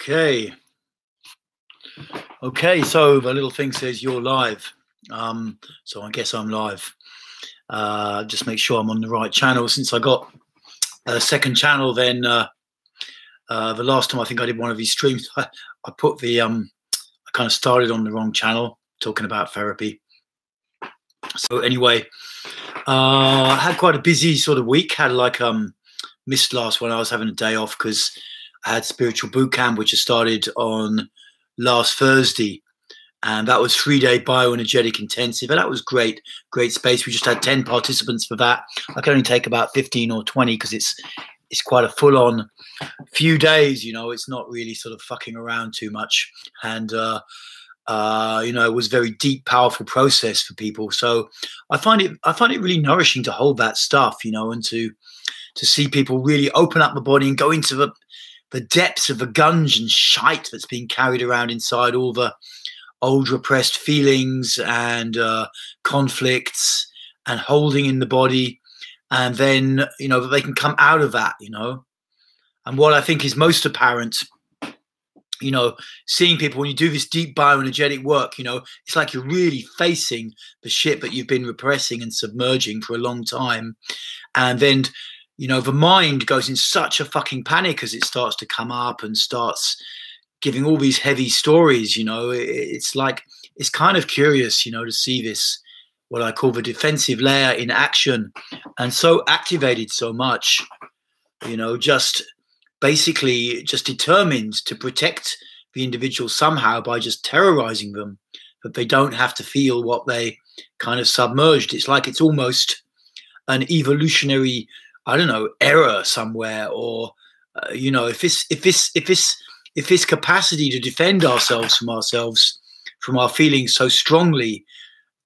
Okay. Okay, so the little thing says you're live. So I guess I'm live. Just make sure I'm on the right channel. Since I got a second channel, then the last time I think I did one of these streams, I put the I kind of started on the wrong channel talking about therapy. So anyway, I had quite a busy sort of week. Had like missed last one. I was having a day off because I had spiritual boot camp, which has started on last Thursday, and that was 3-day bioenergetic intensive, and that was great space. We just had 10 participants for that. I can only take about 15 or 20 because it's quite a full-on few days, you know. It's not really sort of fucking around too much, and you know, it was a very deep, powerful process for people. So I find it really nourishing to hold that stuff, you know, and to see people really open up the body and go into the depths of the gunge and shite that's being carried around inside, all the old repressed feelings and conflicts and holding in the body. And then, you know, that they can come out of that, you know. And what I think is most apparent, you know, seeing people when you do this deep bioenergetic work, you know, it's like you're really facing the shit that you've been repressing and submerging for a long time. And then, you know, the mind goes in such a fucking panic as it starts to come up and starts giving all these heavy stories, you know. It's like, it's kind of curious, you know, to see this, what I call the defensive layer in action, and so activated so much, you know, just basically just determined to protect the individual somehow by just terrorizing them, that they don't have to feel what they kind of submerged. It's like it's almost an evolutionary, I don't know, error somewhere, or you know, if this capacity to defend ourselves, from our feelings so strongly,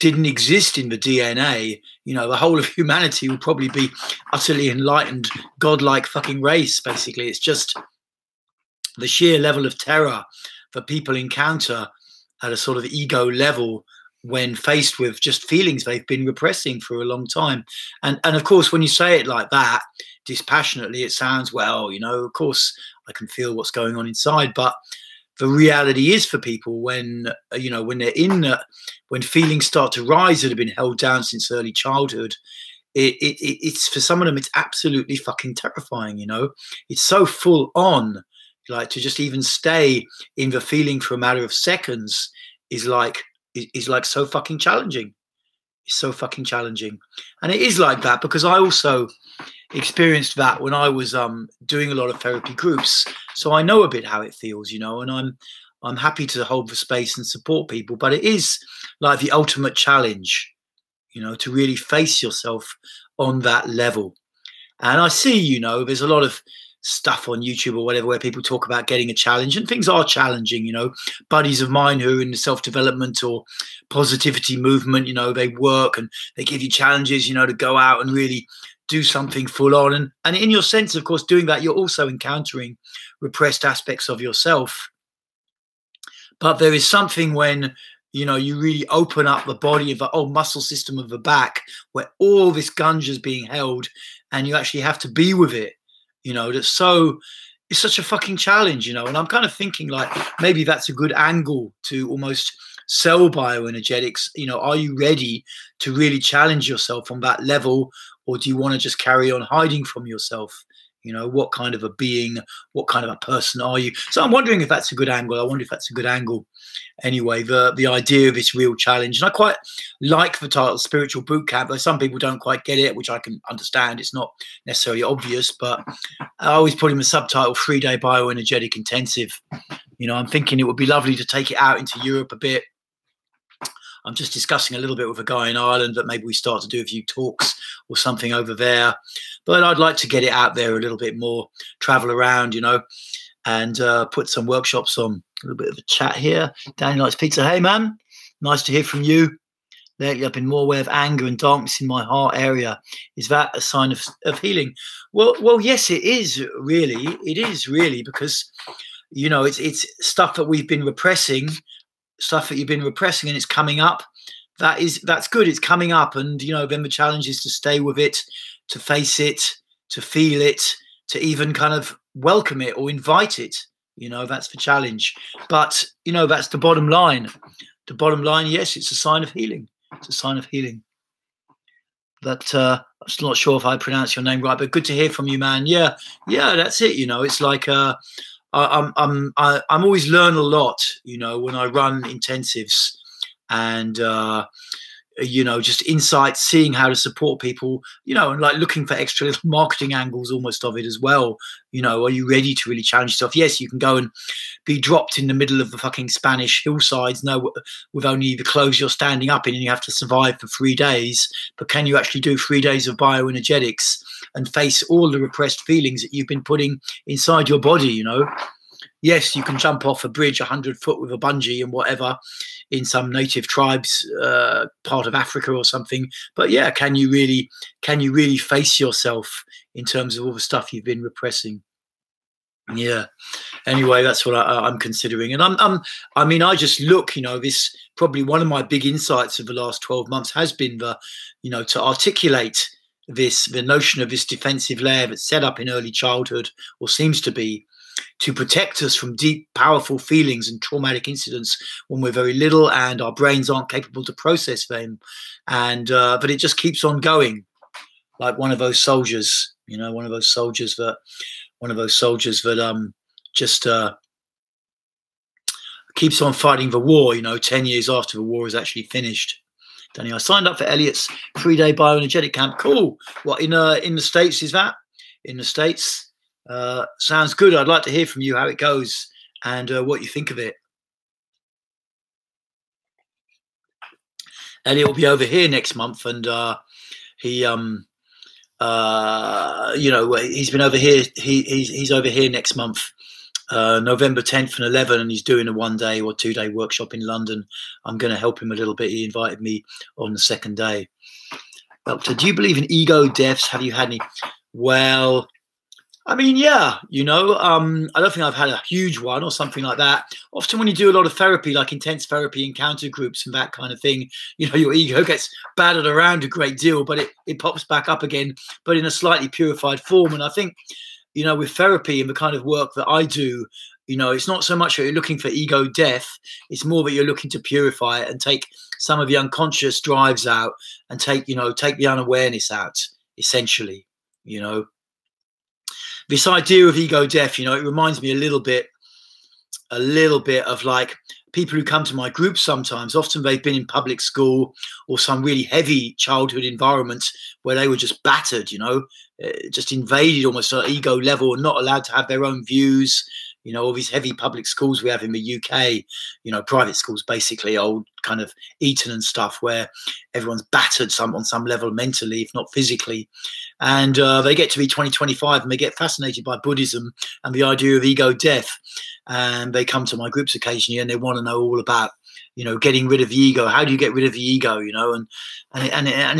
didn't exist in the DNA, you know, the whole of humanity would probably be utterly enlightened, godlike fucking race. Basically, it's just the sheer level of terror that people encounter at a sort of ego level when faced with just feelings they've been repressing for a long time. And of course, when you say it like that, dispassionately, it sounds, well, you know, of course I can feel what's going on inside. But the reality is, for people, when, you know, when they're when feelings start to rise that have been held down since early childhood, it's for some of them, it's absolutely fucking terrifying, you know. It's so full on, like, to just even stay in the feeling for a matter of seconds is like so fucking challenging. It's so fucking challenging. And it is like that because I also experienced that when I was doing a lot of therapy groups. So I know a bit how it feels, you know, and I'm happy to hold the space and support people. But it is like the ultimate challenge, you know, to really face yourself on that level. And I see, you know, there's a lot of stuff on YouTube or whatever where people talk about getting a challenge, and things are challenging, you know. Buddies of mine who are in the self-development or positivity movement, you know, they work and they give you challenges, you know, to go out and really do something full on. And in your sense, of course, doing that, you're also encountering repressed aspects of yourself. But there is something when, you know, you really open up the body of the whole muscle system of the back, where all this gunge is being held, and you actually have to be with it. You know, it's such a fucking challenge, you know. And I'm kind of thinking, like, maybe that's a good angle to almost sell bioenergetics. You know, are you ready to really challenge yourself on that level, or do you want to just carry on hiding from yourself? You know, what kind of a being, what kind of a person are you? So I'm wondering if that's a good angle. I wonder if that's a good angle. Anyway, the idea of this real challenge. And I quite like the title Spiritual Boot Camp, though some people don't quite get it, which I can understand. It's not necessarily obvious, but I always put in the subtitle 3-day bioenergetic intensive. You know, I'm thinking it would be lovely to take it out into Europe a bit. I'm just discussing a little bit with a guy in Ireland that maybe we start to do a few talks or something over there. But I'd like to get it out there a little bit more, travel around, you know, and put some workshops on. A little bit of a chat here. Danny Likes Pizza. Hey, man. Nice to hear from you. Lately, I've been more aware of anger and darkness in my heart area. Is that a sign of healing? Well, yes, it is really. It is really, because, you know, it's stuff that we've been repressing, stuff that you've been repressing, and it's coming up. That's good. It's coming up, and, you know, then the challenge is to stay with it, to face it, to feel it, to even kind of welcome it or invite it. You know, that's the challenge. But, you know, that's the bottom line. The bottom line, yes, it's a sign of healing. It's a sign of healing. But I'm still not sure if I pronounce your name right, but good to hear from you, man. Yeah, that's it. You know, it's like I'm always learn a lot, you know, when I run intensives, and you know, just insights, seeing how to support people, you know, and like looking for extra little marketing angles almost of it as well. You know, are you ready to really challenge yourself? Yes, you can go and be dropped in the middle of the fucking Spanish hillsides, no, with only the clothes you're standing up in, and you have to survive for 3 days. But can you actually do 3 days of bioenergetics and face all the repressed feelings that you've been putting inside your body, you know? Yes, you can jump off a bridge 100 foot with a bungee and whatever in some native tribes part of Africa or something. But yeah, can you really face yourself in terms of all the stuff you've been repressing? Yeah. Anyway, that's what I'm considering. And I mean, I just look, you know, this probably one of my big insights of the last 12 months has been the, you know, to articulate the notion of this defensive layer that's set up in early childhood, or seems to be, to protect us from deep, powerful feelings and traumatic incidents when we're very little and our brains aren't capable to process them. And but it just keeps on going, like one of those soldiers, you know, one of those soldiers that just keeps on fighting the war, you know, 10 years after the war is actually finished. Danny, I signed up for Elliot's 3-day bioenergetic camp. Cool. What, in the States is that? In the States? Sounds good. I'd like to hear from you how it goes and what you think of it. Elliot will be over here next month, and he you know, he's been over here. He's over here next month, November 10th and 11th, and he's doing a 1-day or 2-day workshop in London. I'm going to help him a little bit. He invited me on the second day. Doctor, do you believe in ego deaths? Have you had any? Well, I mean, yeah, you know, I don't think I've had a huge one or something like that. Often when you do a lot of therapy, like intense therapy, encounter groups and that kind of thing, you know, your ego gets battered around a great deal, but it pops back up again, but in a slightly purified form. And I think, you know, with therapy and the kind of work that I do, you know, it's not so much that you're looking for ego death. It's more that you're looking to purify it and take some of the unconscious drives out and take the unawareness out, essentially, you know. This idea of ego death, you know, it reminds me a little bit of like people who come to my group sometimes. Often they've been in public school or some really heavy childhood environment where they were just battered, you know, just invaded almost at ego level and not allowed to have their own views. You know, all these heavy public schools we have in the UK, you know, private schools, basically old kind of Eton and stuff, where everyone's battered on some level mentally, if not physically. And they get to be 20, 25 and they get fascinated by Buddhism and the idea of ego death. And they come to my groups occasionally and they want to know all about, you know, getting rid of the ego. How do you get rid of the ego, you know? And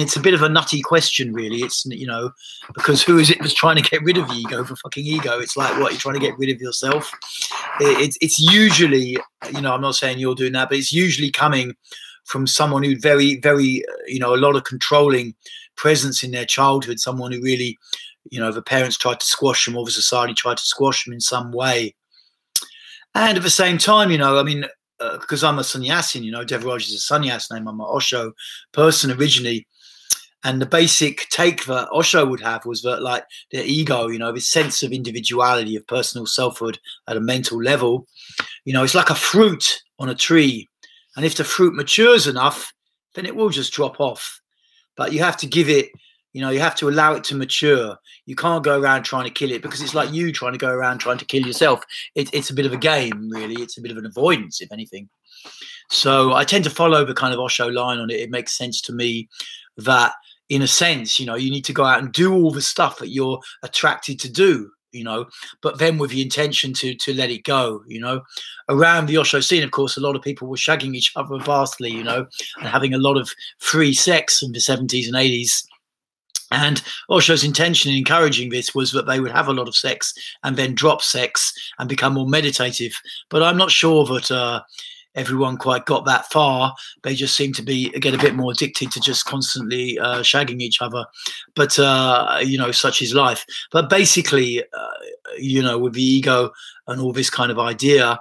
it's a bit of a nutty question, really. It's, you know, because who is it that's trying to get rid of the ego for fucking ego? It's like, what, you're trying to get rid of yourself? It's usually, you know, I'm not saying you're doing that, but it's usually coming from someone who very, very, you know, a lot of controlling presence in their childhood, someone who really, you know, the parents tried to squash them or the society tried to squash them in some way. And at the same time, you know, I mean, because I'm a sannyasin, you know, Devaraj is a sannyas name. I'm an Osho person originally. And the basic take that Osho would have was that, like, their ego, you know, this sense of individuality, of personal selfhood at a mental level, you know, it's like a fruit on a tree. And if the fruit matures enough, then it will just drop off. But you have to give it, you know, you have to allow it to mature. You can't go around trying to kill it, because it's like you trying to go around trying to kill yourself. It's a bit of a game, really. It's a bit of an avoidance, if anything. So I tend to follow the kind of Osho line on it. It makes sense to me that, in a sense, you know, you need to go out and do all the stuff that you're attracted to do, you know, but then with the intention to let it go, you know. Around the Osho scene, of course, a lot of people were shagging each other vastly, you know, and having a lot of free sex in the 70s and 80s. And Osho's intention in encouraging this was that they would have a lot of sex and then drop sex and become more meditative. But I'm not sure that everyone quite got that far. They just seem to get a bit more addicted to just constantly shagging each other. But you know, such is life. But basically, you know, with the ego and all this kind of idea,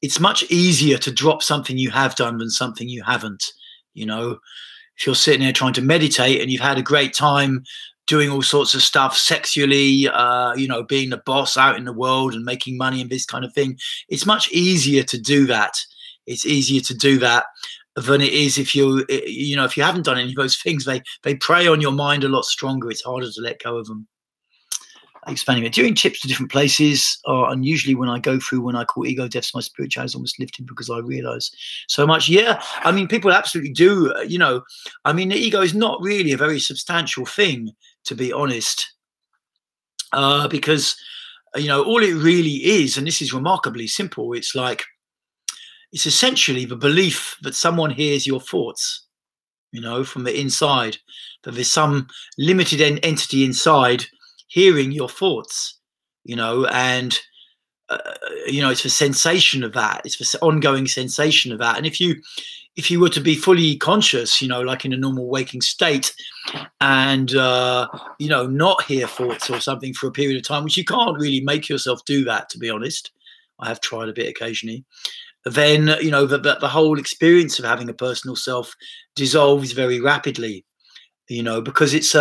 it's much easier to drop something you have done than something you haven't. You know, if you're sitting there trying to meditate and you've had a great time doing all sorts of stuff sexually, you know, being the boss out in the world and making money and this kind of thing, it's much easier to do that. It's easier to do that than it is if you, you know, if you haven't done any of those things. They prey on your mind a lot stronger. It's harder to let go of them. Expanding it. Doing trips to different places are unusually when I go through when I call ego deaths, my spirit channel is almost lifted because I realize so much. Yeah, I mean, people absolutely do. You know, I mean, the ego is not really a very substantial thing, to be honest, because, you know, all it really is, and this is remarkably simple, it's like, it's essentially the belief that someone hears your thoughts, you know, from the inside, that there's some limited entity inside hearing your thoughts, you know, and you know, it's the sensation of that. It's the ongoing sensation of that. And if you were to be fully conscious, you know, like in a normal waking state, and you know, not hear thoughts or something for a period of time, which you can't really make yourself do that, to be honest. I have tried a bit occasionally. Then, you know, the whole experience of having a personal self dissolves very rapidly. You know, because it's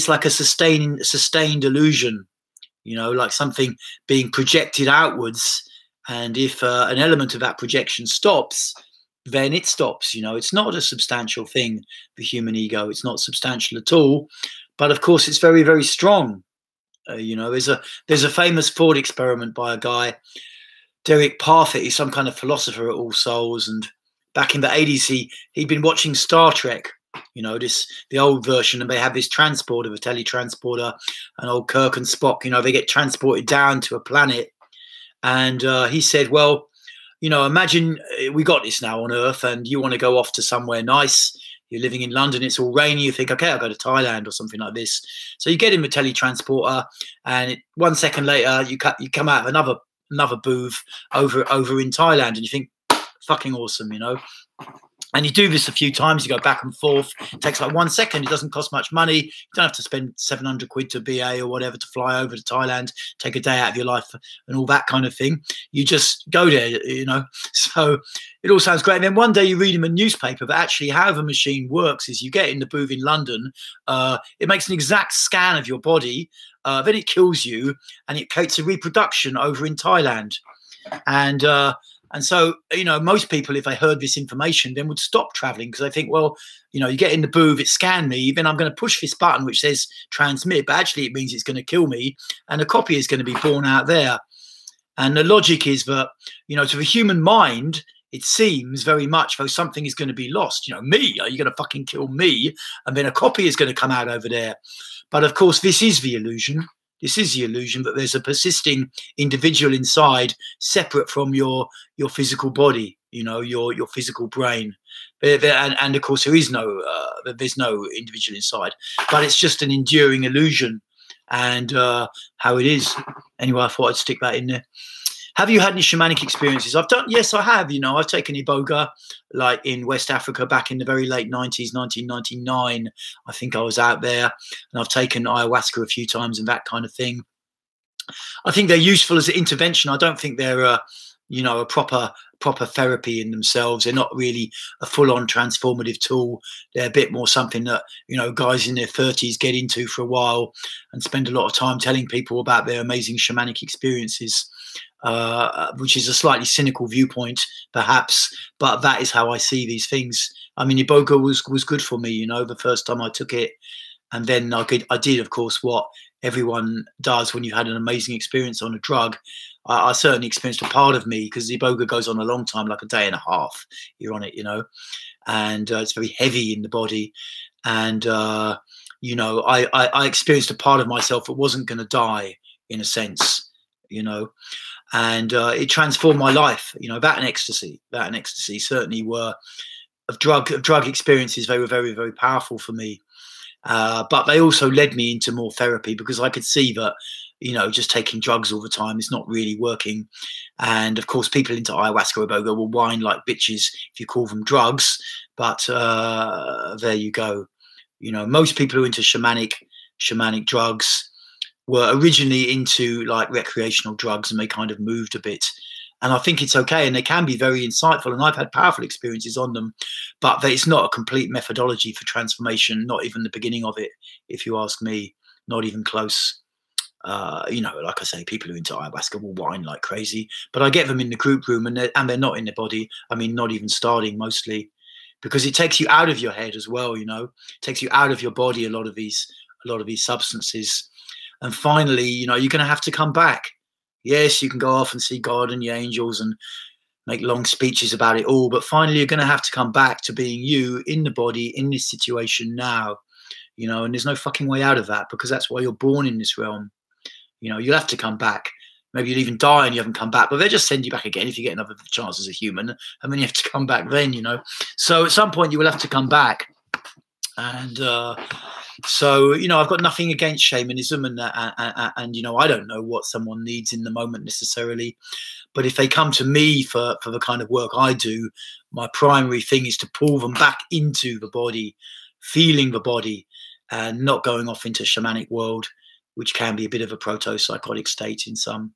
like a sustained illusion, you know, like something being projected outwards. And if an element of that projection stops, then it stops. You know, it's not a substantial thing, the human ego. It's not substantial at all. But of course, it's very, very strong. You know, there's a famous thought experiment by a guy, Derek Parfit. He's some kind of philosopher at All Souls. And back in the 80s, he'd been watching Star Trek. You know, the old version, and they have this transporter, the teletransporter, and old Kirk and Spock, you know, they get transported down to a planet. And he said, well, you know, imagine we got this now on Earth and you want to go off to somewhere nice. You're living in London, it's all rainy. You think, okay, I'll go to Thailand or something like this. So you get in the teletransporter, and 1 second later, you come out of another booth over in Thailand, and you think, fucking awesome, you know. And you do this a few times, you go back and forth. It takes like 1 second. It doesn't cost much money. You don't have to spend 700 quid to BA or whatever to fly over to Thailand, take a day out of your life and all that kind of thing. You just go there, you know. So it all sounds great. And then one day you read in a newspaper that actually how the machine works is you get in the booth in London. It makes an exact scan of your body. Then it kills you and it creates a reproduction over in Thailand. And so, you know, most people, if they heard this information, then would stop traveling because they think, well, you know, you get in the booth, it scanned me, then I'm going to push this button which says transmit, but actually it means it's going to kill me, and a copy is going to be born out there. And the logic is that, you know, to the human mind, it seems very much though something is going to be lost. You know, me, are you going to fucking kill me? And then a copy is going to come out over there. But of course, this is the illusion. This is the illusion that there's a persisting individual inside, separate from your physical body, you know, your physical brain. And of course, there's no individual inside, but it's just an enduring illusion, and how it is. Anyway, I thought I'd stick that in there. Have you had any shamanic experiences? Yes, I have. You know, I've taken iboga, like in West Africa back in the very late 90s, 1999. I think I was out there, and I've taken ayahuasca a few times and that kind of thing. I think they're useful as an intervention. I don't think they're, you know, a proper therapy in themselves. They're not really a full-on transformative tool. They're a bit more something that, you know, guys in their 30s get into for a while and spend a lot of time telling people about their amazing shamanic experiences. Which is a slightly cynical viewpoint, perhaps, but that is how I see these things. I mean, iboga was good for me, you know, the first time I took it, and then I did, of course, what everyone does when you've had an amazing experience on a drug. I certainly experienced a part of me, because iboga goes on a long time, like a day and a half. You're on it, you know, and it's very heavy in the body, and you know, I experienced a part of myself that wasn't going to die, in a sense, you know. And it transformed my life, you know. That and ecstasy certainly were of drug experiences. They were very, very powerful for me, but they also led me into more therapy, because I could see that, you know, just taking drugs all the time is not really working. And of course, people into ayahuasca or iboga will whine like bitches if you call them drugs. But there you go. You know, most people who are into shamanic drugs were originally into like recreational drugs, and they kind of moved a bit. And I think it's okay, and they can be very insightful, and I've had powerful experiences on them, but it's not a complete methodology for transformation, not even the beginning of it, if you ask me, not even close. You know, like I say, people who are into ayahuasca will whine like crazy, but I get them in the group room, and they're not in their body. I mean, not even starting mostly, because it takes you out of your head as well. You know, it takes you out of your body. A lot of these substances, and finally, you know, you're going to have to come back. Yes, you can go off and see God and the angels and make long speeches about it all, but finally, you're going to have to come back to being you in the body in this situation now. You know, and there's no fucking way out of that, because that's why you're born in this realm. You know, you'll have to come back. Maybe you'll even die and you haven't come back, but they'll just send you back again if you get another chance as a human, and then you have to come back then, you know. So at some point you will have to come back. And so, you know, I've got nothing against shamanism, and you know, I don't know what someone needs in the moment necessarily, but if they come to me for the kind of work I do, my primary thing is to pull them back into the body, feeling the body, and not going off into shamanic world, which can be a bit of a proto-psychotic state in some.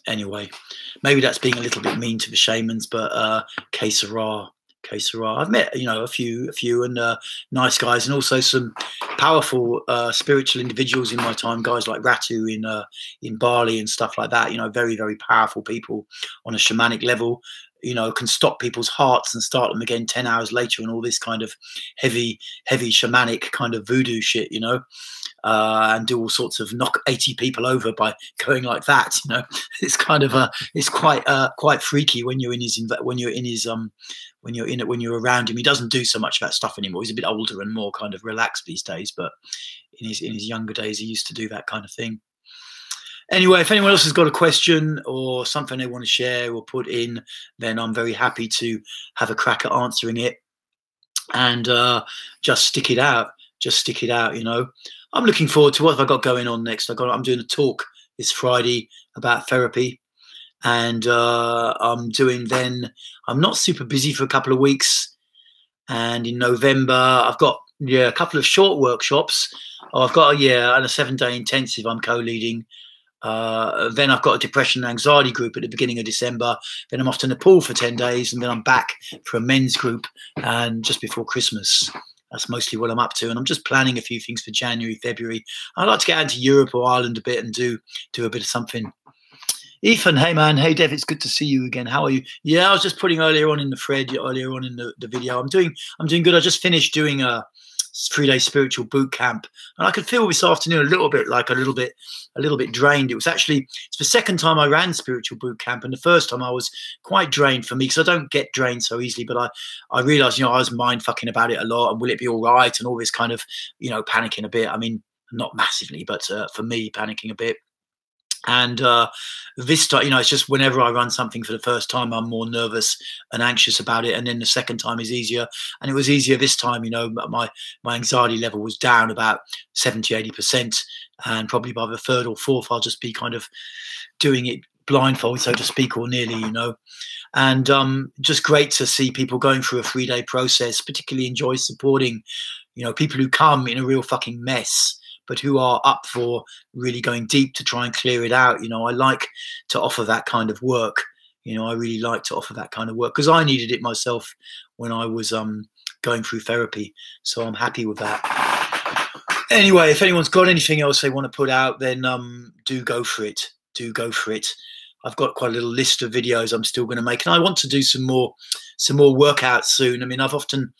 Anyway, maybe that's being a little bit mean to the shamans, but que sera. I've met, you know, a few and nice guys, and also some powerful spiritual individuals in my time, guys like Ratu in Bali and stuff like that. You know, very, very powerful people on a shamanic level. You know, can stop people's hearts and start them again 10 hours later, and all this kind of heavy shamanic kind of voodoo shit, you know, and do all sorts of knock 80 people over by going like that. You know, it's kind of it's quite freaky when you're when you're around him. He doesn't do so much of that stuff anymore. He's a bit older and more kind of relaxed these days, but in his younger days, he used to do that kind of thing. Anyway, if anyone else has got a question or something they want to share or put in, then I'm very happy to have a crack at answering it. And just stick it out. You know, I'm looking forward to what have I got going on next. I'm doing a talk this Friday about therapy, and I'm not super busy for a couple of weeks. And in November, I've got a couple of short workshops. I've got and a 7-day intensive I'm co-leading. Then I've got a depression and anxiety group at the beginning of December. Then I'm off to Nepal for 10 days, and then I'm back for a men's group, and just before Christmas. That's mostly what I'm up to, and I'm just planning a few things for January, February. I'd like to get out to Europe or Ireland a bit and do a bit of something. Ethan, hey man, hey Dev, it's good to see you again. How are you? Yeah, I was just putting earlier on in the thread, earlier on in the video. I'm doing good. I just finished doing a 3-day spiritual boot camp, and I could feel this afternoon a little bit drained. It's the second time I ran spiritual boot camp, and the first time I was quite drained for me, because I don't get drained so easily. But I realized, you know, I was mind fucking about it a lot, and will it be all right, and all this kind of, you know, panicking a bit. I mean, not massively, but for me, panicking a bit. And this time, you know, it's just whenever I run something for the first time, I'm more nervous and anxious about it, and then the second time is easier. And it was easier this time. You know, my anxiety level was down about 70-80%, and probably by the third or fourth, I'll just be kind of doing it blindfold, so to speak, or nearly, you know. And just great to see people going through a 3-day process. Particularly enjoy supporting, you know, people who come in a real fucking mess, but who are up for really going deep to try and clear it out. You know, I like to offer that kind of work. You know, I really like to offer that kind of work, because I needed it myself when I was going through therapy. So I'm happy with that. Anyway, if anyone's got anything else they want to put out, then do go for it. I've got quite a little list of videos I'm still going to make, and I want to do some more workouts soon. I mean, I've often,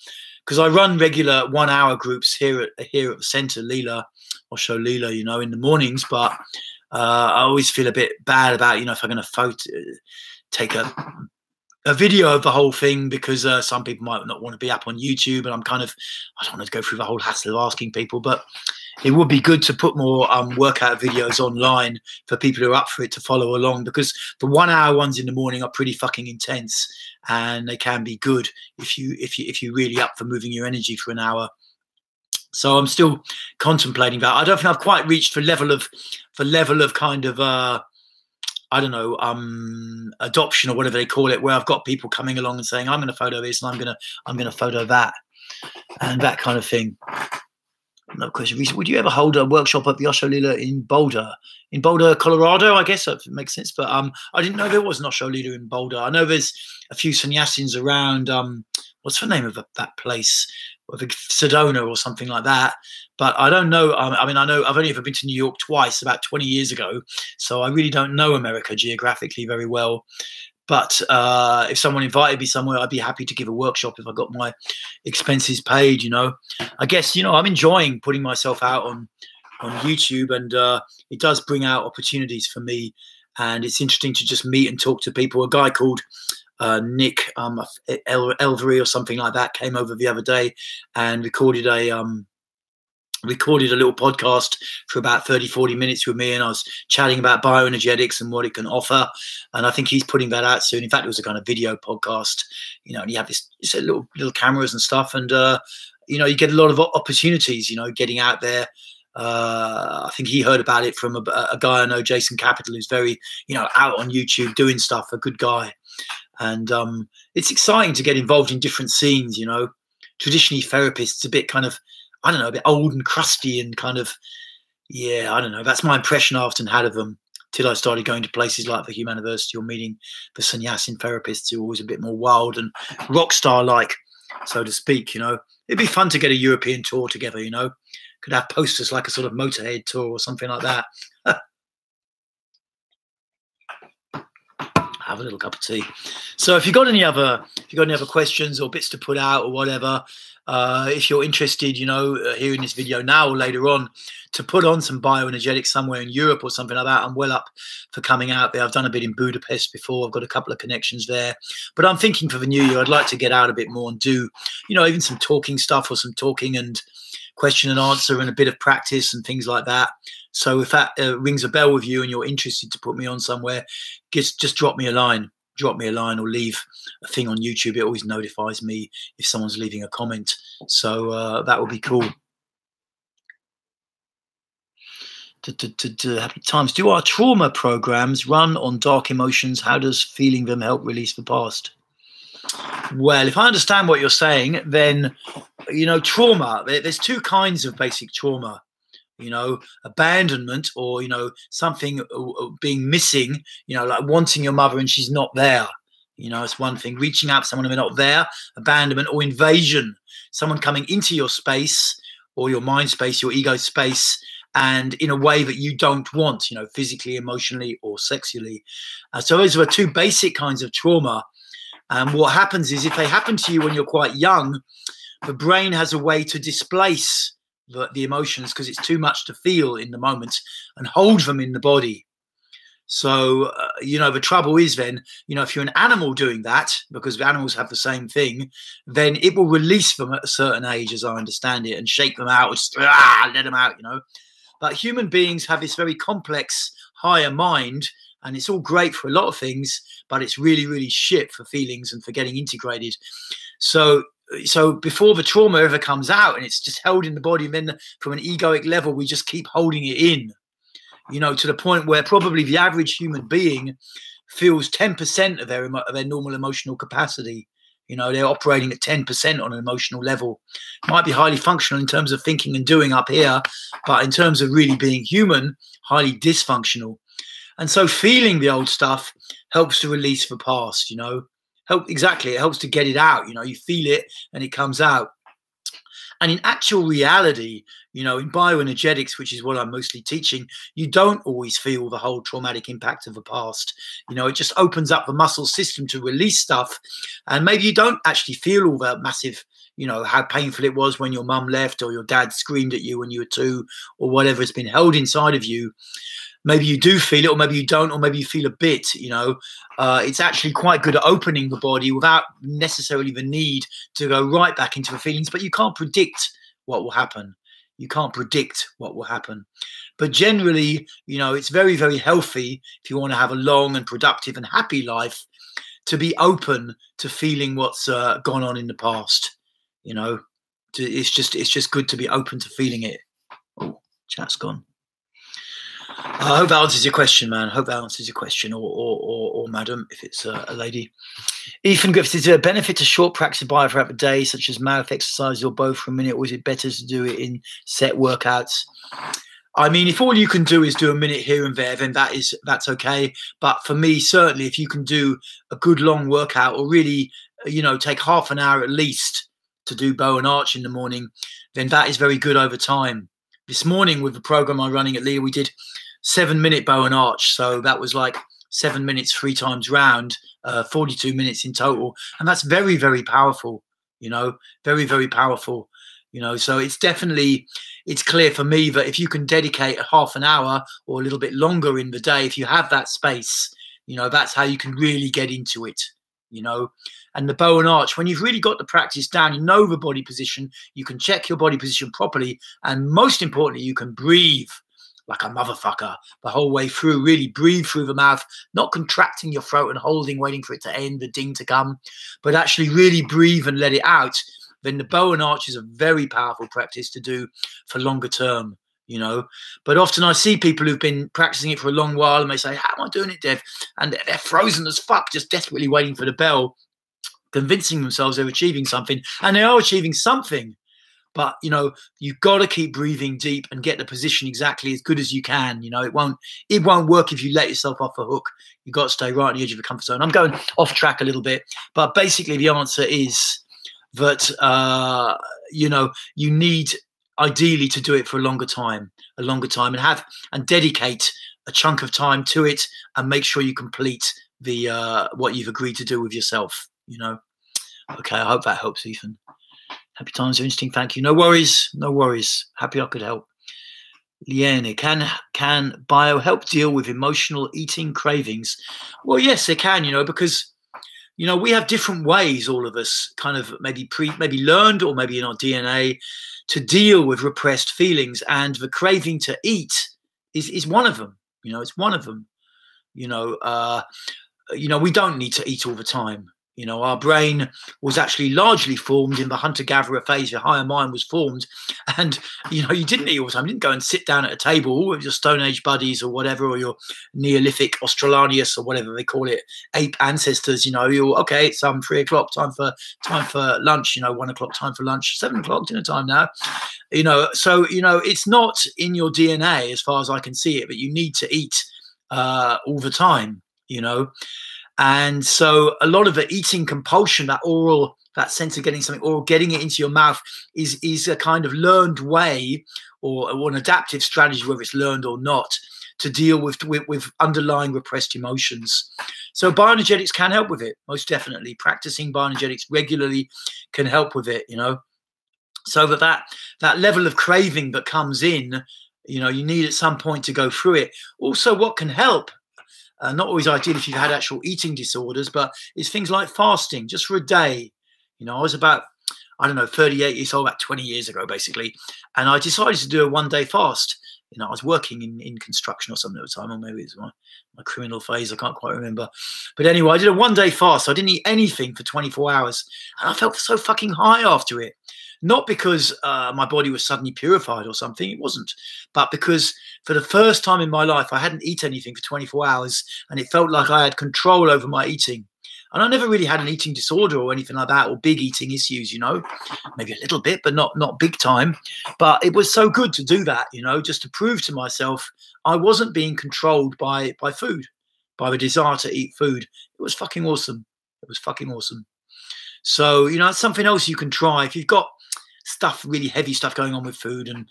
because I run regular 1-hour groups here at the centre, Osho Leela, you know, in the mornings, but I always feel a bit bad about, you know, if I'm going to take a video of the whole thing, because some people might not want to be up on YouTube, and I don't want to go through the whole hassle of asking people, but it would be good to put more workout videos online for people who are up for it to follow along, because the 1-hour ones in the morning are pretty fucking intense, and they can be good if you're really up for moving your energy for an hour. So I'm still contemplating that. I don't think I've quite reached the level of kind of I don't know, adoption or whatever they call it, where I've got people coming along and saying, I'm going to photo this and I'm going to photo that, and that kind of thing. Another question: would you ever hold a workshop at the Osho Lila in Boulder, Colorado? I guess that makes sense. But I didn't know there was an Osho Lila in Boulder. I know there's a few sannyasins around. What's the name of that place? Sedona or something like that. But I don't know. I mean, I know I've only ever been to New York twice, about 20 years ago. So I really don't know America geographically very well. But if someone invited me somewhere, I'd be happy to give a workshop if I got my expenses paid, you know. I guess, you know, I'm enjoying putting myself out on YouTube, and it does bring out opportunities for me. And it's interesting to just meet and talk to people. A guy called Nick Elvery or something like that came over the other day and recorded a little podcast for about 30-40 minutes with me, and I was chatting about bioenergetics and what it can offer. And I think he's putting that out soon. In fact, it was a kind of video podcast, you know, and you have this little cameras and stuff, and you know, you get a lot of opportunities, you know, getting out there. I think he heard about it from a guy I know, Jason Capital, who's very, you know, out on YouTube doing stuff, a good guy. And it's exciting to get involved in different scenes, you know. Traditionally, therapists a bit kind of, I don't know, a bit old and crusty and kind of, yeah, I don't know. That's my impression I often had of them till I started going to places like the Humaniversity or meeting the sannyasin therapists who are always a bit more wild and rock star-like, so to speak, you know. It'd be fun to get a European tour together, you know. Could have posters like a sort of Motorhead tour or something like that. Have a little cup of tea. So if you've got any other questions or bits to put out or whatever, if you're interested, you know, hearing this video now or later on, to put on some bioenergetics somewhere in Europe or something like that, I'm well up for coming out there. I've done a bit in Budapest before. I've got a couple of connections there. But I'm thinking for the new year, I'd like to get out a bit more and do, you know, even some talking stuff or some talking and question and answer and a bit of practice and things like that. So if that rings a bell with you and you're interested to put me on somewhere, just drop me a line. Drop me a line or leave a thing on YouTube. It always notifies me if someone's leaving a comment. So that would be cool. Happy times. Do our trauma programs run on dark emotions? How does feeling them help release the past? Well, if I understand what you're saying, then, you know, trauma, there's two kinds of basic trauma. You know, abandonment, or, you know, something being missing, you know, like wanting your mother and she's not there. You know, it's one thing. Reaching out to someone and they're not there, abandonment, or invasion, someone coming into your space or your mind space, your ego space, and in a way that you don't want, you know, physically, emotionally, or sexually. So those are two basic kinds of trauma. And what happens is, if they happen to you when you're quite young, the brain has a way to displace the emotions because it's too much to feel in the moment and hold them in the body. So, you know, the trouble is then, you know, if you're an animal doing that, because animals have the same thing, then it will release them at a certain age, as I understand it, and shake them out, just, let them out, you know. But human beings have this very complex higher mind, and it's all great for a lot of things, but it's really, really shit for feelings and for getting integrated. So before the trauma ever comes out and it's just held in the body, and then from an egoic level, we just keep holding it in, you know, to the point where probably the average human being feels 10% of their normal emotional capacity. You know, they're operating at 10% on an emotional level. Might be highly functional in terms of thinking and doing up here, but in terms of really being human, highly dysfunctional. And so feeling the old stuff helps to release the past, you know. Exactly, it helps to get it out. You know, you feel it and it comes out. And in actual reality, you know, in bioenergetics, which is what I'm mostly teaching, you don't always feel the whole traumatic impact of the past. You know, it just opens up the muscle system to release stuff. And maybe you don't actually feel all that massive, you know, how painful it was when your mum left or your dad screamed at you when you were 2 or whatever has been held inside of you. Maybe you do feel it, or maybe you don't, or maybe you feel a bit, you know. It's actually quite good at opening the body without necessarily the need to go right back into the feelings, but you can't predict what will happen. You can't predict what will happen. But generally, you know, it's very, very healthy if you want to have a long and productive and happy life to be open to feeling what's gone on in the past, you know. It's just good to be open to feeling it. Oh, chat's gone. I hope that answers your question, man. I hope that answers your question, or madam, if it's a lady. Ethan Griffiths, is there a benefit to short practice bio throughout the day, such as mouth exercise or both for a minute, or is it better to do it in set workouts? I mean, if all you can do is do a minute here and there, then that's okay. But for me, certainly, if you can do a good long workout, or really, take half an hour at least to do bow and arch in the morning, then that is very good over time. This morning with the program I'm running at Leah, we did 7-minute bow and arch. So that was like 7 minutes 3 times round, 42 minutes in total. And that's very, very powerful, very, very powerful. So it's clear for me that if you can dedicate a half an hour or a little bit longer in the day, if you have that space, that's how you can really get into it, And the bow and arch, when you've really got the practice down, you know the body position, you can check your body position properly. And most importantly, you can breathe like a motherfucker the whole way through. Really breathe through the mouth, not contracting your throat and holding, waiting for it to end, the ding to come, but actually really breathe and let it out. Then the bow and arch is a very powerful practice to do for longer term, But often I see people who've been practicing it for a long while and they say, how am I doing it, Dev? And they're frozen as fuck, just desperately waiting for the bell, convincing themselves they're achieving something. And they are achieving something. But, you've got to keep breathing deep and get the position exactly as good as you can. It won't work if you let yourself off the hook. You've got to stay right on the edge of the comfort zone. I'm going off track a little bit, but basically the answer is that, you need ideally to do it for a longer time, and dedicate a chunk of time to it and make sure you complete what you've agreed to do with yourself, Okay, I hope that helps, Ethan. Happy times are interesting. Thank you. No worries. No worries. Happy I could help. Liane, can bio help deal with emotional eating cravings? Well, yes, they can, because, we have different ways, all of us, kind of maybe learned or maybe in our DNA, to deal with repressed feelings. And the craving to eat is one of them. It's one of them. We don't need to eat all the time. Our brain was actually largely formed in the hunter-gatherer phase. Your higher mind was formed. And, you didn't eat all the time. You didn't go and sit down at a table with your Stone Age buddies or whatever, or your Neolithic Australanius or whatever they call it, ape ancestors. You're, okay, it's 3 o'clock, time for lunch, 1 o'clock, time for lunch, 7 o'clock, dinner time now. So, it's not in your DNA as far as I can see it, but you need to eat all the time, And so a lot of the eating compulsion, that sense of getting something or getting it into your mouth is a kind of learned way or an adaptive strategy, whether it's learned or not, to deal with underlying repressed emotions. So bioenergetics can help with it, most definitely. Practicing bioenergetics regularly can help with it, So that level of craving that comes in, you need at some point to go through it. Also, what can help, not always ideal if you've had actual eating disorders, but it's things like fasting just for a day. I was about, 38 years old, about 20 years ago, basically. And I decided to do a 1-day fast. I was working in construction or something at the time, or maybe it was my criminal phase. I can't quite remember. But anyway, I did a 1-day fast. So I didn't eat anything for 24 hours. And I felt so fucking high after it. Not because my body was suddenly purified or something. It wasn't. But because for the first time in my life, I hadn't eaten anything for 24 hours. And it felt like I had control over my eating. And I never really had an eating disorder or anything like that, or big eating issues, maybe a little bit, but not big time. But it was so good to do that, just to prove to myself I wasn't being controlled by food, by the desire to eat food. It was fucking awesome. It was fucking awesome. So, it's something else you can try if you've got really heavy stuff going on with food and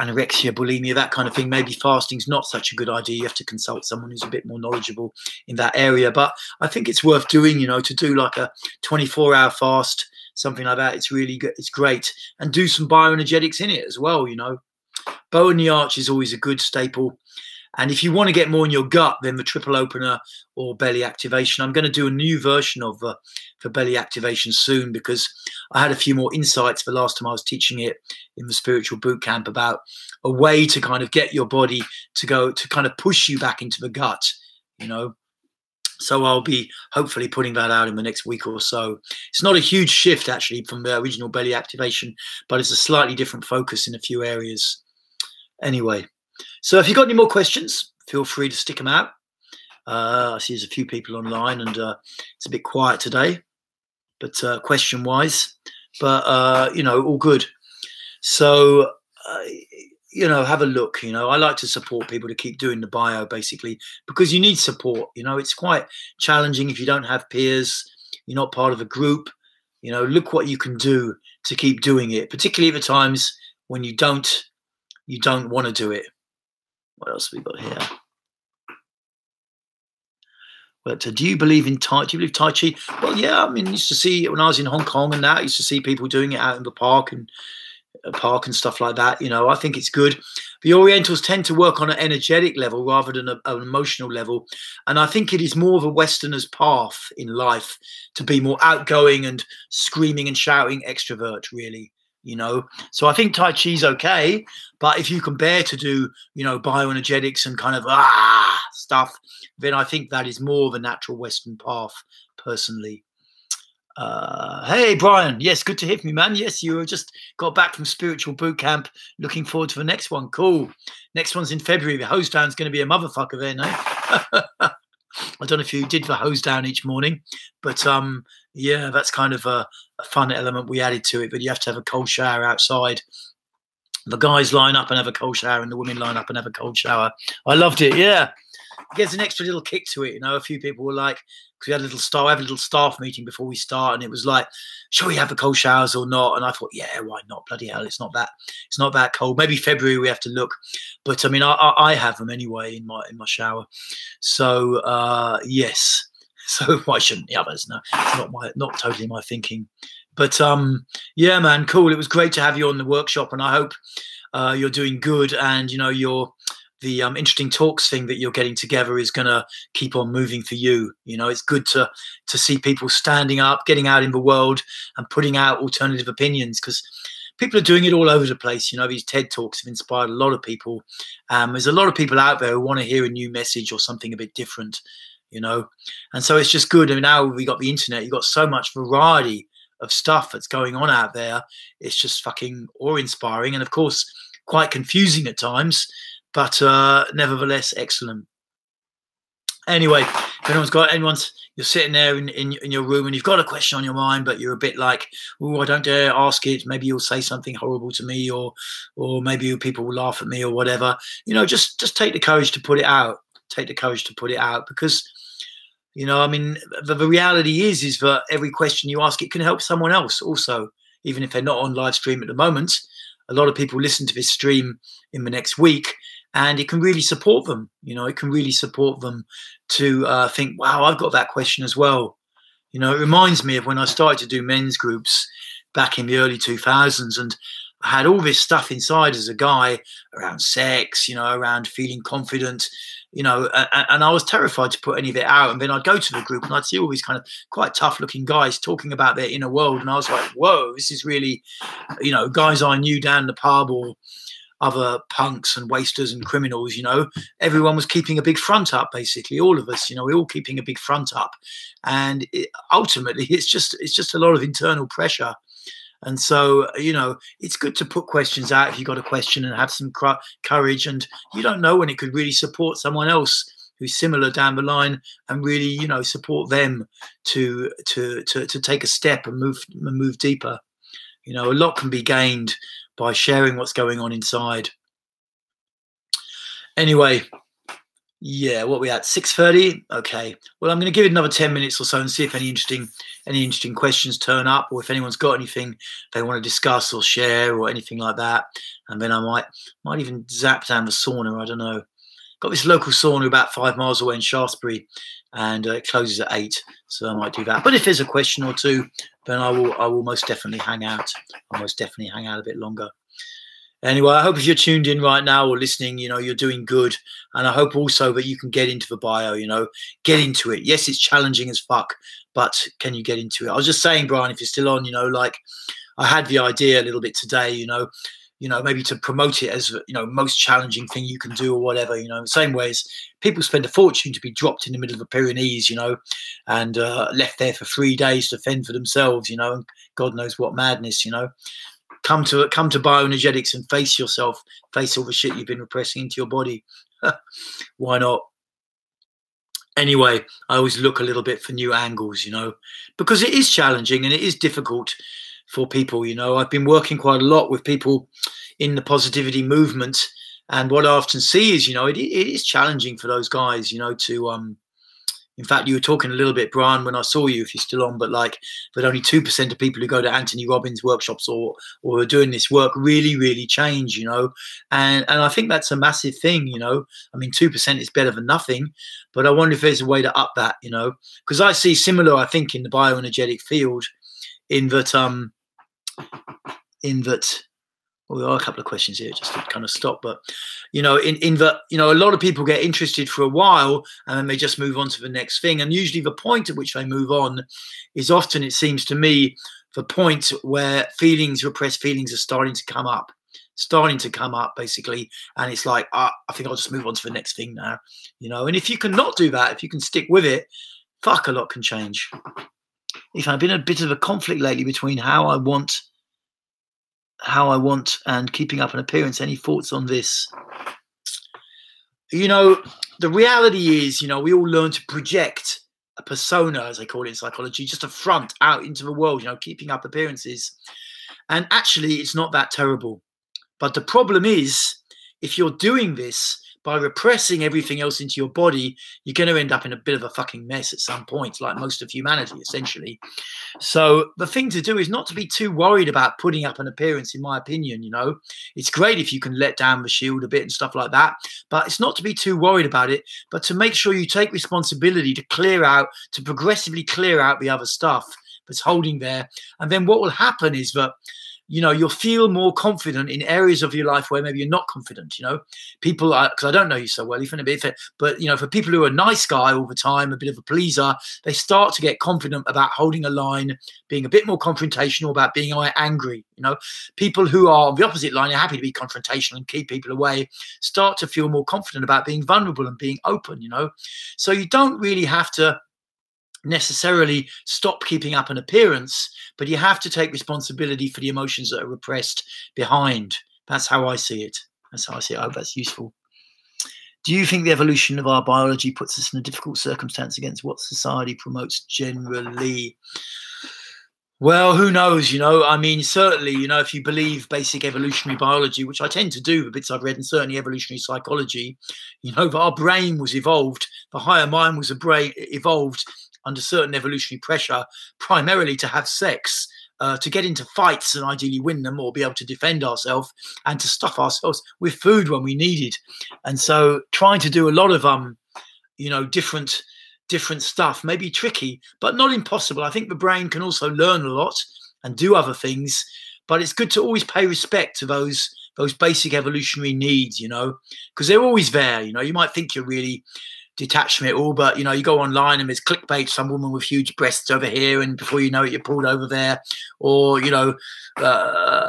anorexia, bulimia, that kind of thing. Maybe fasting's not such a good idea. You have to consult someone who's a bit more knowledgeable in that area. But I think it's worth doing, to do like a 24-hour fast, something like that. It's really good. It's great. And do some bioenergetics in it as well, Bow and the arch is always a good staple. And if you want to get more in your gut, then the triple opener or belly activation. I'm going to do a new version of for belly activation soon, because I had a few more insights the last time I was teaching it in the spiritual boot camp about a way to kind of get your body to kind of push you back into the gut, So I'll be hopefully putting that out in the next week or so. It's not a huge shift actually from the original belly activation, but it's a slightly different focus in a few areas. Anyway. So if you've got any more questions, feel free to stick them out. I see there's a few people online, and it's a bit quiet today, but question-wise, but all good. So have a look. I like to support people to keep doing the bio, basically, because you need support. It's quite challenging if you don't have peers, you're not part of a group. Look what you can do to keep doing it, particularly at the times when you don't want to do it. What else have we got here? But do you believe in Tai Chi? Well, yeah. I mean, I used to see when I was in Hong Kong and that, I used to see people doing it out in the park and stuff like that. I think it's good. The Orientals tend to work on an energetic level rather than an emotional level, and I think it is more of a Westerner's path in life to be more outgoing and screaming and shouting extrovert, really. So I think Tai Chi's okay, but if you can bear to do bioenergetics and kind of stuff, then I think that is more of a natural Western path, personally. Hey, Brian. Yes, good to hear from you, man. Yes, you just got back from spiritual boot camp. Looking forward to the next one. Cool. Next one's in February. The hose down's going to be a motherfucker then, eh? I don't know if you did the hose down each morning, but yeah, that's kind of a fun element we added to it. But you have to have a cold shower outside. The guys line up and have a cold shower, and the women line up and have a cold shower. I loved it. Yeah, it gives an extra little kick to it. A few people were like, because we had a little staff meeting before we start, and it was like, shall we have the cold showers or not? And I thought, yeah, why not? Bloody hell, it's not that cold. Maybe February we have to look, but I mean, I have them anyway in my shower. So yes, so why shouldn't the others? No, it's not totally my thinking. But yeah, man, cool. It was great to have you on the workshop, and I hope you're doing good, and the interesting talks thing that you're getting together is going to keep on moving for you. It's good to see people standing up, getting out in the world and putting out alternative opinions, because people are doing it all over the place. These TED Talks have inspired a lot of people. There's a lot of people out there who want to hear a new message or something a bit different, and so it's just good. And now we got the internet, you've got so much variety of stuff that's going on out there. It's just fucking awe-inspiring, and of course quite confusing at times, but nevertheless excellent. Anyway, if you're sitting there in your room and you've got a question on your mind, but you're a bit like, oh, I don't dare ask it, maybe you'll say something horrible to me, or maybe people will laugh at me or whatever, just take the courage to put it out. Because I mean, the reality is that every question you ask, it can help someone else also, even if they're not on live stream at the moment. A lot of people listen to this stream in the next week, and it can really support them. It can really support them to think, wow, I've got that question as well. It reminds me of when I started to do men's groups back in the early 2000s, and I had all this stuff inside as a guy around sex, around feeling confident, and I was terrified to put any of it out. And then I'd go to the group and I'd see all these kind of quite tough looking guys talking about their inner world. And I was like, whoa, this is really, guys I knew down the pub or other punks and wasters and criminals, everyone was keeping a big front up, basically. All of us, we're all keeping a big front up. And ultimately, it's just a lot of internal pressure. And so, it's good to put questions out if you've got a question and have some courage. And you don't know when it could really support someone else who's similar down the line, and really, support them to take a step and move deeper. A lot can be gained by sharing what's going on inside. Anyway, yeah, what we at? 6:30. Okay. Well, I'm going to give it another 10 minutes or so and see if any interesting questions turn up, or if anyone's got anything they want to discuss or share or anything like that. And then I might even zap down the sauna. I don't know. Got this local sauna about 5 miles away in Shaftesbury, and it closes at 8, so I might do that. But if there's a question or two, then I will most definitely hang out. I'll most definitely hang out a bit longer. Anyway, I hope if you're tuned in right now or listening, you're doing good. And I hope also that you can get into the bio, get into it. Yes, it's challenging as fuck, but can you get into it? I was just saying, Brian, if you're still on, like I had the idea a little bit today, maybe to promote it as, most challenging thing you can do or whatever, the same way as people spend a fortune to be dropped in the middle of the Pyrenees, and left there for 3 days to fend for themselves, and God knows what madness, come to bioenergetics and face yourself, face all the shit you've been repressing into your body. Why not? Anyway, I always look a little bit for new angles, you know, because it is challenging and it is difficult for people. You know, I've been working quite a lot with people in the positivity movement, and what I often see is, you know, it is challenging for those guys, you know, to in fact, you were talking a little bit, Brian, when I saw you, if you're still on, but like, but only 2% of people who go to Anthony Robbins workshops or are doing this work really change, you know, and I think that's a massive thing, you know. I mean, 2% is better than nothing, but I wonder if there's a way to up that, you know, because I see similar, I think, in the bioenergetic field, in that well, there are a couple of questions here just to kind of stop, but you know, in that, you know, a lot of people get interested for a while and then they just move on to the next thing, and usually the point at which they move on is often, it seems to me, the point where repressed feelings are starting to come up basically, and it's like, I think I'll just move on to the next thing now, you know. And if you can not do that, if you can stick with it, fuck, a lot can change. If I've been a bit of a conflict lately between how I want and keeping up an appearance. Any thoughts on this? You know, the reality is, you know, we all learn to project a persona, as they call it in psychology, just a front out into the world, you know, keeping up appearances. And actually, it's not that terrible. But the problem is, if you're doing this by repressing everything else into your body, you're going to end up in a bit of a fucking mess at some point, like most of humanity, essentially. So the thing to do is not to be too worried about putting up an appearance, in my opinion. You know, it's great if you can let down the shield a bit and stuff like that, but it's not to be too worried about it, but to make sure you take responsibility to progressively clear out the other stuff that's holding there. And then what will happen is that, you know, you'll feel more confident in areas of your life where maybe you're not confident, you know. People are, because I don't know you so well, even a bit, but, you know, for people who are a nice guy all the time, a bit of a pleaser, they start to get confident about holding a line, being a bit more confrontational, about being angry, you know. People who are on the opposite line are happy to be confrontational and keep people away, start to feel more confident about being vulnerable and being open, you know. So you don't really have to necessarily stop keeping up an appearance, but you have to take responsibility for the emotions that are repressed behind. That's how I see it. That's how I see it. I hope that's useful. Do you think the evolution of our biology puts us in a difficult circumstance against what society promotes generally? Well, who knows, you know. I mean, certainly, you know, if you believe basic evolutionary biology, which I tend to do, the bits I've read, and certainly evolutionary psychology, you know, that our brain was evolved, the higher mind was evolved under certain evolutionary pressure, primarily to have sex, to get into fights and ideally win them, or be able to defend ourselves, and to stuff ourselves with food when we needed. And so trying to do a lot of, you know, different stuff may be tricky, but not impossible. I think the brain can also learn a lot and do other things, but it's good to always pay respect to those basic evolutionary needs, you know, because they're always there. You know, you might think you're really detached from it all, but you know, you go online and there's clickbait, some woman with huge breasts over here, and before you know it, you're pulled over there. Or, you know,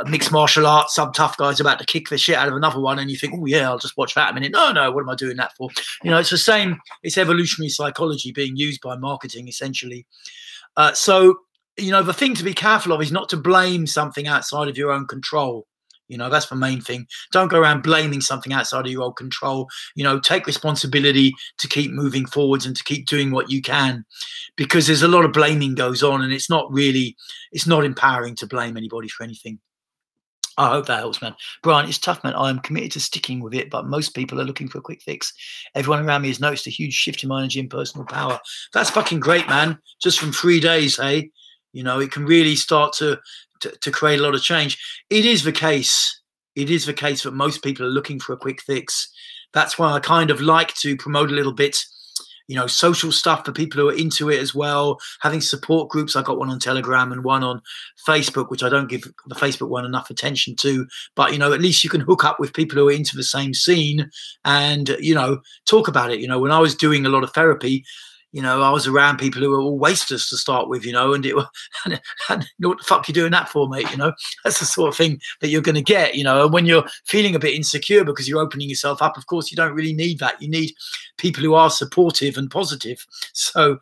mixed martial arts, some tough guy's about to kick the shit out of another one, and you think, oh yeah, I'll just watch that a minute. No, what am I doing that for? You know, it's the same. It's evolutionary psychology being used by marketing, essentially. So, you know, the thing to be careful of is not to blame something outside of your own control. You know, that's the main thing. Don't go around blaming something outside of your own control. You know, take responsibility to keep moving forwards and to keep doing what you can, because there's a lot of blaming goes on, and it's not empowering to blame anybody for anything. I hope that helps, man. Brian, it's tough, man. I am committed to sticking with it, but most people are looking for a quick fix. Everyone around me has noticed a huge shift in my energy and personal power. That's fucking great, man. Just from 3 days, hey? You know, it can really start to create a lot of change. It is the case. It is the case that most people are looking for a quick fix. That's why I kind of like to promote a little bit, you know, social stuff for people who are into it as well. Having support groups. I got one on Telegram and one on Facebook, which I don't give the Facebook one enough attention to. But, you know, at least you can hook up with people who are into the same scene and, you know, talk about it. You know, when I was doing a lot of therapy, you know, I was around people who were all wasters to start with, you know, and and what the fuck you doing that for, mate? You know, that's the sort of thing that you're going to get, you know. And when you're feeling a bit insecure because you're opening yourself up, of course, you don't really need that. You need people who are supportive and positive. So,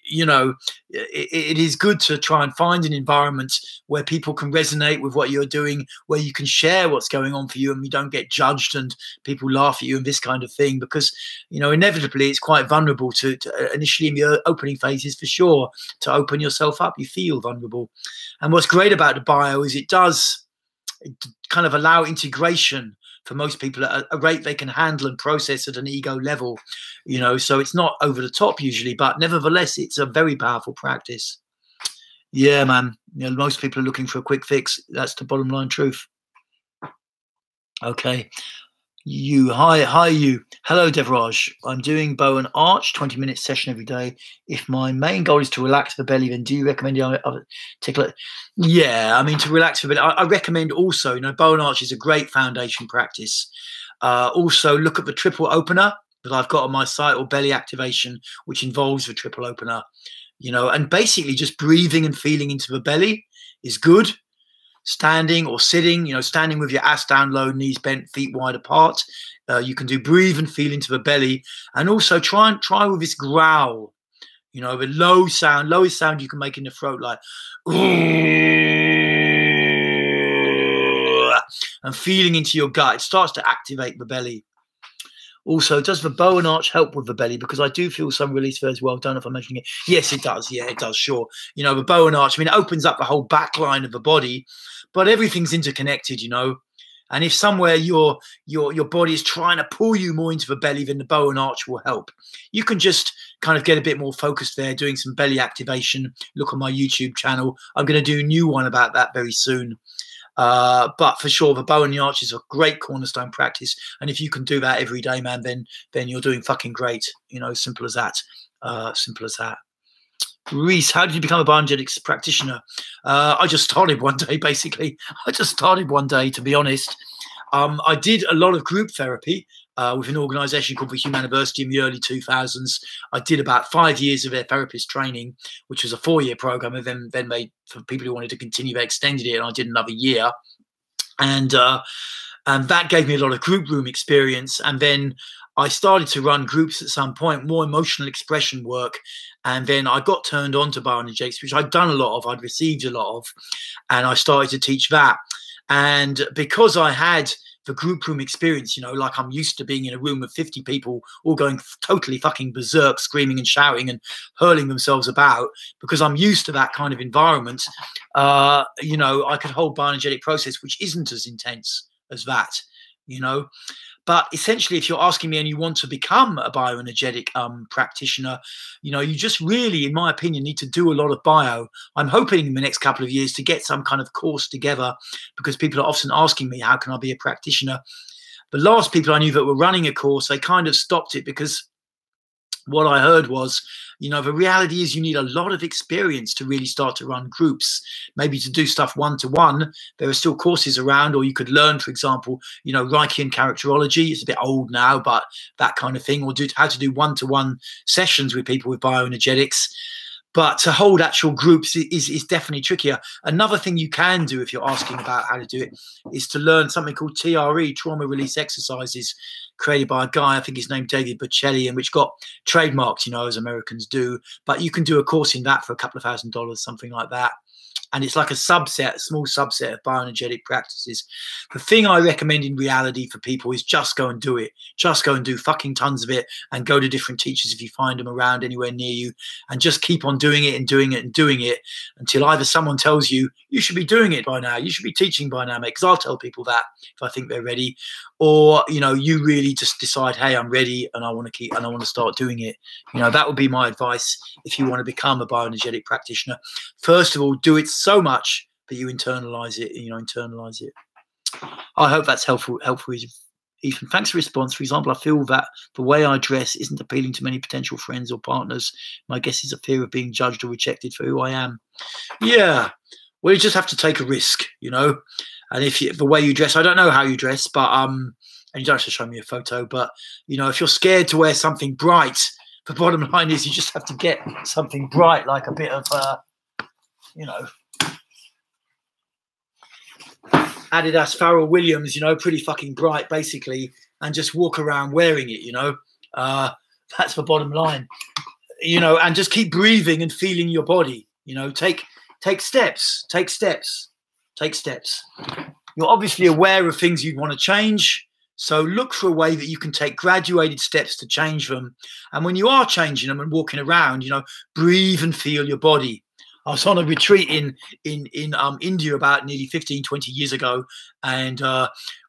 you know, it is good to try and find an environment where people can resonate with what you're doing, where you can share what's going on for you and you don't get judged and people laugh at you and this kind of thing, because, you know, inevitably it's quite vulnerable to initially in the opening phases, for sure, to open yourself up. You feel vulnerable. And what's great about the bio is it does kind of allow integration for most people at a rate they can handle and process at an ego level, you know. So it's not over the top usually, but nevertheless, it's a very powerful practice. Yeah, man. You know, most people are looking for a quick fix. That's the bottom line truth. Okay. Hi, you. Hello, Devaraj. I'm doing bow and arch, 20-minute session every day. If my main goal is to relax the belly, then do you recommend tickle? Yeah, I mean, to relax the belly, I recommend also, you know, bow and arch is a great foundation practice. Also, look at the triple opener that I've got on my site, or belly activation, which involves the triple opener, you know, and basically just breathing and feeling into the belly is good. Standing or sitting, you know, standing with your ass down low, knees bent, feet wide apart. You can do breathe and feel into the belly, and also try with this growl, you know, the lowest sound you can make in the throat, like, and feeling into your gut. It starts to activate the belly. Also, does the bow and arch help with the belly? Because I do feel some release there as well. Don't know if I'm mentioning it. Yes, it does. Yeah, it does. Sure. You know, the bow and arch, I mean, it opens up the whole back line of the body, but everything's interconnected, you know. And if somewhere your body is trying to pull you more into the belly, then the bow and arch will help. You can just kind of get a bit more focused there, doing some belly activation. Look on my YouTube channel. I'm going to do a new one about that very soon. But for sure, the bow and the arch is a great cornerstone practice. And if you can do that every day, man, then you're doing fucking great. You know, simple as that. Simple as that. Reese, how did you become a bioenergetics practitioner? I just started one day, basically. I just started one day, to be honest. I did a lot of group therapy with an organization called the Humaniversity in the early 2000s. I did about 5 years of their therapist training, which was a 4-year program. And then they, for people who wanted to continue, they extended it, and I did another year. And that gave me a lot of group room experience. And then I started to run groups at some point, more emotional expression work. And then I got turned on to bioenergetics, which I'd done a lot of, I'd received a lot of, and I started to teach that. And because I had the group room experience, you know, like I'm used to being in a room of 50 people all going totally fucking berserk, screaming and shouting and hurling themselves about, because I'm used to that kind of environment, you know, I could hold bioenergetic process, which isn't as intense as that, you know. But essentially, if you're asking me and you want to become a bioenergetic practitioner, you know, you just really, in my opinion, need to do a lot of bio. I'm hoping in the next couple of years to get some kind of course together, because people are often asking me, how can I be a practitioner? The last people I knew that were running a course, they kind of stopped it, because what I heard was, you know, the reality is you need a lot of experience to really start to run groups, maybe to do stuff one-to-one. There are still courses around, or you could learn, for example, you know, Reichian characterology. It's a bit old now, but that kind of thing, or how to do one-to-one sessions with people with bioenergetics. But to hold actual groups is definitely trickier. Another thing you can do, if you're asking about how to do it, is to learn something called TRE, trauma release exercises, created by a guy, I think his name David Bocelli, and which got trademarked, you know, as Americans do. But you can do a course in that for a couple of $1,000s, something like that. And it's like a subset, a small subset of bioenergetic practices. The thing I recommend in reality for people is just go and do it. Just go and do fucking tons of it, and go to different teachers if you find them around anywhere near you, and just keep on doing it and doing it and doing it until either someone tells you, you should be doing it by now, you should be teaching by now, mate, because I'll tell people that if I think they're ready, or, you know, you really just decide, hey, I'm ready and I want to start doing it. You know, that would be my advice if you want to become a bioenergetic practitioner. First of all, do it so much that you internalize it, internalize it. I hope that's helpful, Ethan. Thanks for the response. For example, I feel that the way I dress isn't appealing to many potential friends or partners. My guess is a fear of being judged or rejected for who I am. Yeah, well, you just have to take a risk, you know. And if the way you dress, I don't know how you dress, but and you don't have to show me a photo, but, you know, if you're scared to wear something bright the bottom line is you just have to get something bright, like a bit of, you know, Adidas Pharrell Williams, you know, pretty fucking bright, basically, and just walk around wearing it, you know. That's the bottom line, you know, and just keep breathing and feeling your body, you know, take steps. You're obviously aware of things you want to change. So look for a way that you can take graduated steps to change them. And when you are changing them and walking around, you know, breathe and feel your body. I was on a retreat in India about nearly 15, 20 years ago. And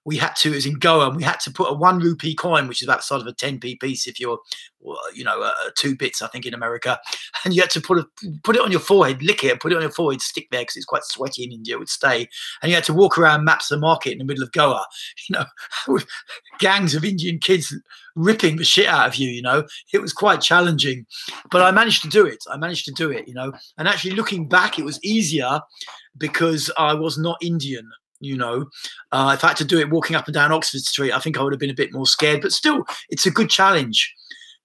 we had to, it was in Goa, and we had to put a 1 rupee coin, which is about the size of a 10p piece if you're, you know, 2 bits, I think, in America. And you had to put it on your forehead, lick it, and put it on your forehead, stick there, because it's quite sweaty in India, it would stay. And you had to walk around Mapsa Market in the middle of Goa, you know, with gangs of Indian kids ripping the shit out of you, you know. It was quite challenging. But I managed to do it. You know. And actually looking back, it was easier because I was not Indian. You know, if I had to do it walking up and down Oxford Street, I think I would have been a bit more scared. But still, it's a good challenge.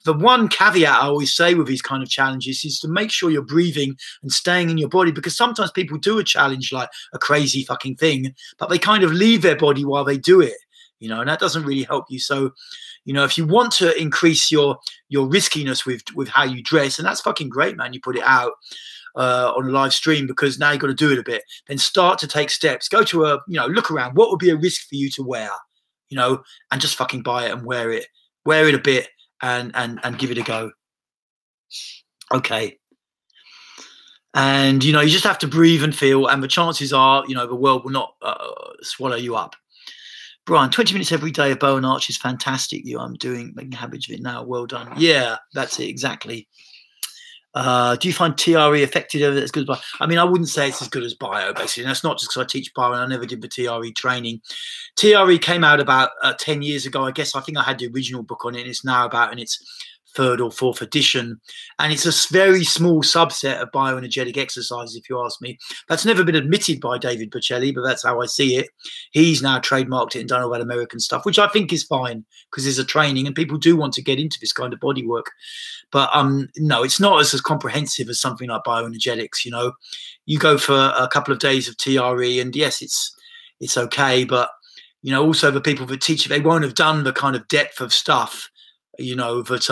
The one caveat I always say with these kind of challenges is to make sure you're breathing and staying in your body, because sometimes people do a challenge like a crazy fucking thing, but they kind of leave their body while they do it, you know, and that doesn't really help you. So, you know, if you want to increase your riskiness with how you dress, and that's fucking great, man, you put it out on a live stream, because now you've got to do it a bit, then start to take steps. Go to a, you know, look around. What would be a risk for you to wear, you know, and just fucking buy it and wear it a bit and give it a go. Okay. And, you know, you just have to breathe and feel, and the chances are, you know, the world will not swallow you up. Brian, 20 minutes every day of bow and arch is fantastic. I'm making habits of it now. Well done. Yeah, that's it. Exactly. Do you find TRE effective as good as bio? I mean, I wouldn't say it's as good as bio, basically. And that's not just because I teach bio and I never did the TRE training. TRE came out about 10 years ago. I think I had the original book on it, and it's now about in its 3rd or 4th edition. And it's a very small subset of bioenergetic exercises, if you ask me. That's never been admitted by David Bocelli, but that's how I see it. He's now trademarked it and done all that American stuff, which I think is fine, because there's a training and people do want to get into this kind of body work. But no, it's not as comprehensive as something like bioenergetics. You know, you go for a couple of days of TRE, and yes, it's okay. But, you know, also the people that teach it, they won't have done the kind of depth of stuff, you know, that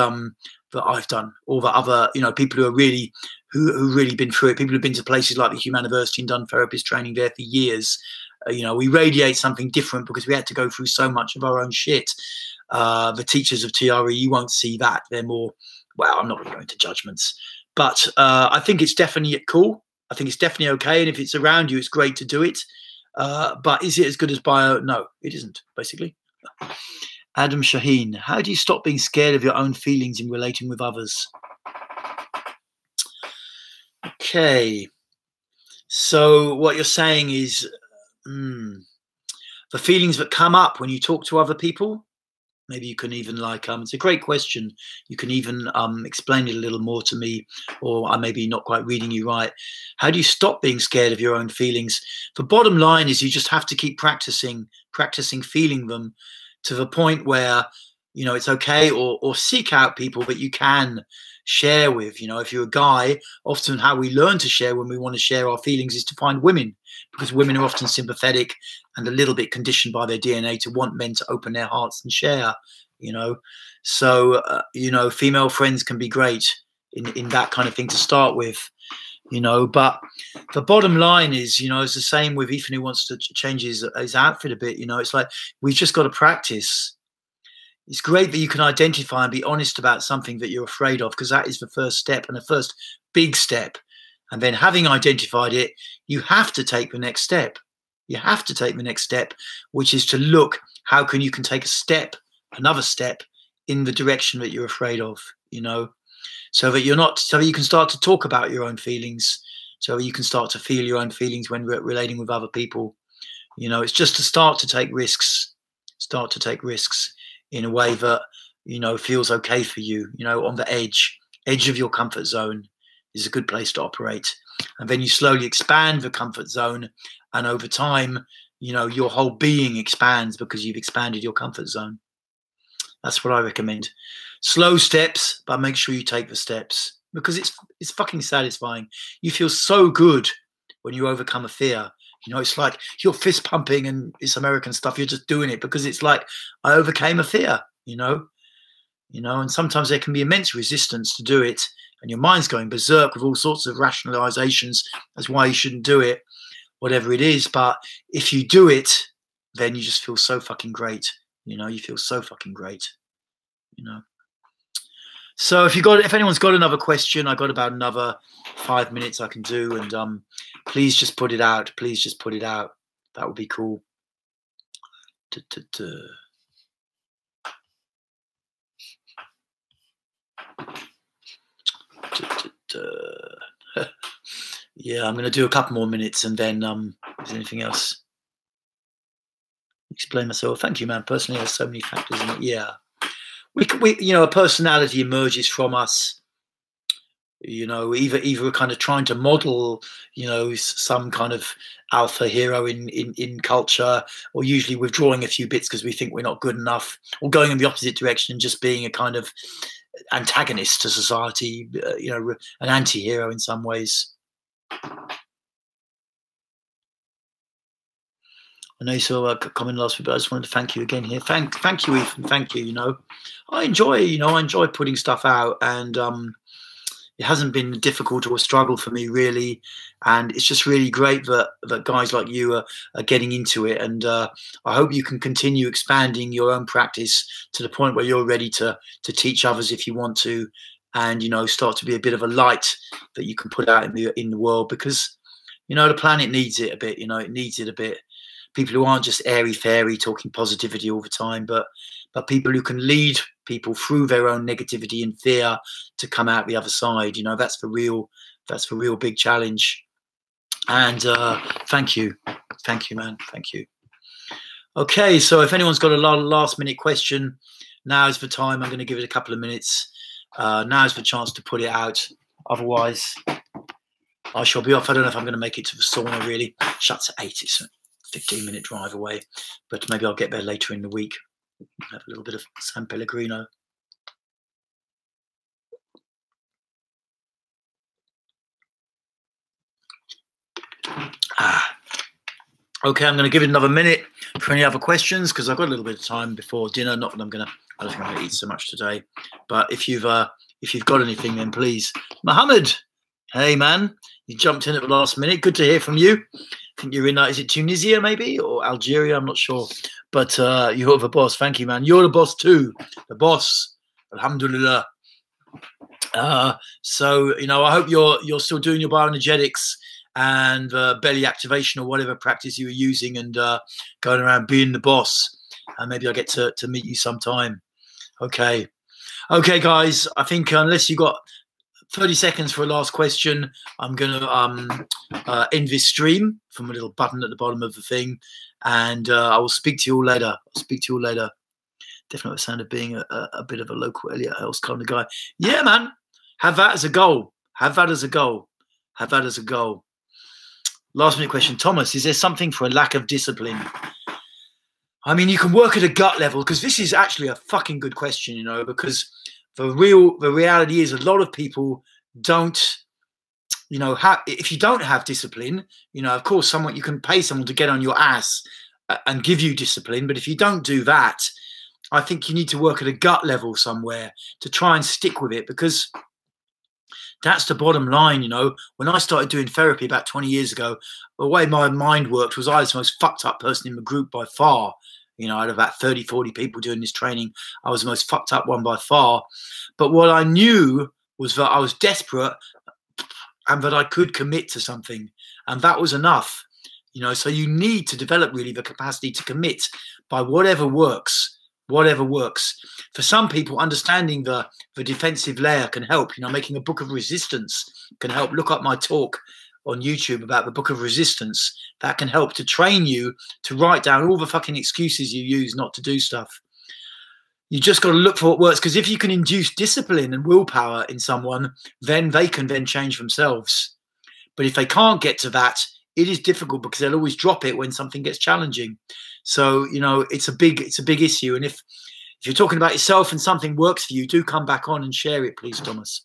I've done, or the other, you know, people who are really, who really been through it. People who've been to places like the Humaniversity and done therapist training there for years. You know, we radiate something different because we had to go through so much of our own shit. The teachers of TRE, you won't see that. They're more, well, I'm not really going into judgments, but I think it's definitely cool. I think it's definitely okay. And if it's around you, it's great to do it. But is it as good as bio? No, it isn't, basically. Adam Shaheen, how do you stop being scared of your own feelings in relating with others? Okay. So what you're saying is the feelings that come up when you talk to other people. Maybe you can even it's a great question. You can even explain it a little more to me, or I may be not quite reading you right. How do you stop being scared of your own feelings? The bottom line is you just have to keep practicing feeling them to the point where, you know, it's okay, or seek out people that you can share with. You know, if you're a guy, often how we learn to share when we want to share our feelings is to find women, because women are often sympathetic and a little bit conditioned by their DNA to want men to open their hearts and share, you know. So, you know, female friends can be great in that kind of thing to start with, you know. But the bottom line is, you know, it's the same with Ethan, who wants to change his outfit a bit. You know, it's like we've just got to practice. It's great that you can identify and be honest about something that you're afraid of, because that is the first step and the first big step. And then having identified it, you have to take the next step. You have to take the next step, which is to look how you can take a step, another step in the direction that you're afraid of, you know, so that you can start to talk about your own feelings, so that you can start to feel your own feelings when relating with other people. You know, it's just to start to take risks in a way that, you know, feels okay for you, you know, on the edge of your comfort zone is a good place to operate. And then you slowly expand the comfort zone, and over time, you know, your whole being expands because you've expanded your comfort zone. That's what I recommend. Slow steps, but make sure you take the steps, because it's fucking satisfying. You feel so good when you overcome a fear. You know, it's like you're fist pumping and it's American stuff. You're just doing it because it's like, I overcame a fear, you know, and sometimes there can be immense resistance to do it. And your mind's going berserk with all sorts of rationalizations as why you shouldn't do it, whatever it is. But if you do it, then you just feel so fucking great. You know, you feel so fucking great, you know. So if anyone's got another question, I got about another 5 minutes I can do, and please just put it out. Please just put it out. That would be cool. Yeah, I'm going to do a couple more minutes, and then is there anything else? Explain myself. Thank you, man. Personally, there's so many factors in it. Yeah. We you know, a personality emerges from us, you know, either kind of trying to model, you know, some kind of alpha hero in culture, or usually withdrawing a few bits because we think we're not good enough, or going in the opposite direction and just being a kind of antagonist to society, you know, an anti-hero in some ways. I know you saw a comment last week, but I just wanted to thank you again here. Thank you, Ethan. Thank you. You know, I enjoy putting stuff out, and it hasn't been difficult or a struggle for me really. And it's just really great that guys like you are getting into it. And I hope you can continue expanding your own practice to the point where you're ready to teach others if you want to, and, you know, start to be a bit of a light that you can put out in the world, because, you know, the planet needs it a bit. You know, it needs it a bit. People who aren't just airy-fairy talking positivity all the time, but people who can lead people through their own negativity and fear to come out the other side. You know, that's the real big challenge. And thank you, man. Thank you. Okay, so if anyone's got a last minute question, now is the time. I'm going to give it a couple of minutes. Now is the chance to put it out. Otherwise, I shall be off. I don't know if I'm going to make it to the sauna, really. Shuts at 8. It's a 15-minute drive away, but maybe I'll get there later in the week. Have a little bit of San Pellegrino. Okay, I'm going to give it another minute for any other questions, because I've got a little bit of time before dinner. Not that I don't think I'm going to eat so much today. But if you've got anything, then please. Mohammed, hey man, you jumped in at the last minute. Good to hear from you. I think you're in, is it Tunisia maybe, or Algeria? I'm not sure. But you're the boss. Thank you, man. You're the boss too. The boss. Alhamdulillah. So, you know, I hope you're still doing your bioenergetics and belly activation or whatever practice you were using, and going around being the boss. And maybe I'll get to meet you sometime. Okay. Okay, guys. I think unless you got 30 seconds for a last question, I'm going to end this stream from a little button at the bottom of the thing. And I will speak to you all later. I'll speak to you all later. Definitely the sound of being a bit of a local Elliot Hills kind of guy. Yeah, man. Have that as a goal. Have that as a goal. Have that as a goal. Last minute question. Thomas, is there something for a lack of discipline? I mean, you can work at a gut level, because this is actually a fucking good question, you know, because the reality is a lot of people don't, you know, if you don't have discipline, you know, of course, you can pay someone to get on your ass and give you discipline. But if you don't do that, I think you need to work at a gut level somewhere to try and stick with it, because that's the bottom line. You know, when I started doing therapy about 20 years ago, the way my mind worked was I was the most fucked up person in the group by far. You know, I had about 30, 40 people doing this training. I was the most fucked up one by far. But what I knew was that I was desperate and that I could commit to something. And that was enough. You know, so you need to develop really the capacity to commit by whatever works. Whatever works. For some people, understanding the defensive layer can help. You know, making a book of resistance can help. Look up my talk on YouTube about the book of resistance. That can help to train you to write down all the fucking excuses you use not to do stuff. You just got to look for what works, because if you can induce discipline and willpower in someone, then they can then change themselves. But if they can't get to that, it is difficult, because they'll always drop it when something gets challenging. So, you know, it's a big issue. And if If you're talking about yourself and something works for you, do come back on and share it, please, Thomas.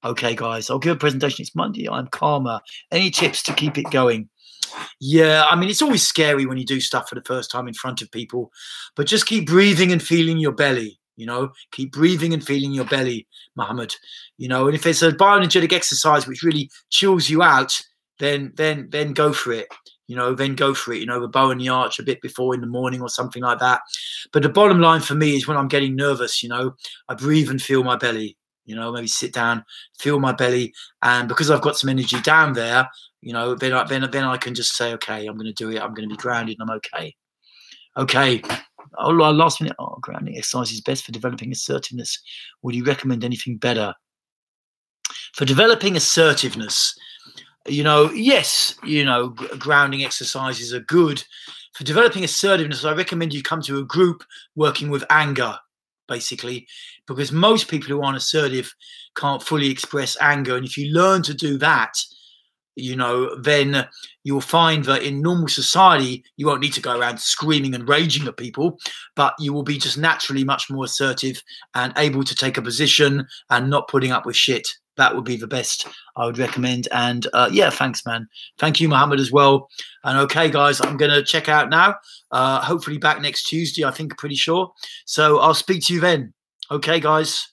Okay, guys, I'll give a presentation. It's Monday. I'm calmer. Any tips to keep it going? Yeah, I mean, it's always scary when you do stuff for the first time in front of people, but just keep breathing and feeling your belly. You know, keep breathing and feeling your belly, Mohammed. You know, and if it's a bioenergetic exercise which really chills you out, then go for it. You know, then go for it. You know, the bow and the arch a bit before in the morning or something like that. But the bottom line for me is when I'm getting nervous, you know, I breathe and feel my belly. You know, maybe sit down, feel my belly, and because I've got some energy down there, you know, then I can just say, okay, I'm going to do it. I'm going to be grounded, and I'm okay. Okay. Oh, last minute. Oh, grounding exercise is best for developing assertiveness. Would you recommend anything better for developing assertiveness? You know, yes, you know, grounding exercises are good for developing assertiveness. I recommend you come to a group working with anger, basically, because most people who aren't assertive can't fully express anger. And if you learn to do that, you know, then you'll find that in normal society, you won't need to go around screaming and raging at people, but you will be just naturally much more assertive and able to take a position and not putting up with shit. That would be the best I would recommend. And yeah, thanks, man. Thank you, Mohammed, as well. And okay, guys, I'm going to check out now. Hopefully back next Tuesday, I think, pretty sure. So I'll speak to you then. Okay, guys,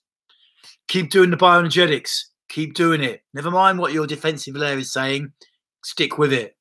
keep doing the bioenergetics. Keep doing it. Never mind what your defensive layer is saying. Stick with it.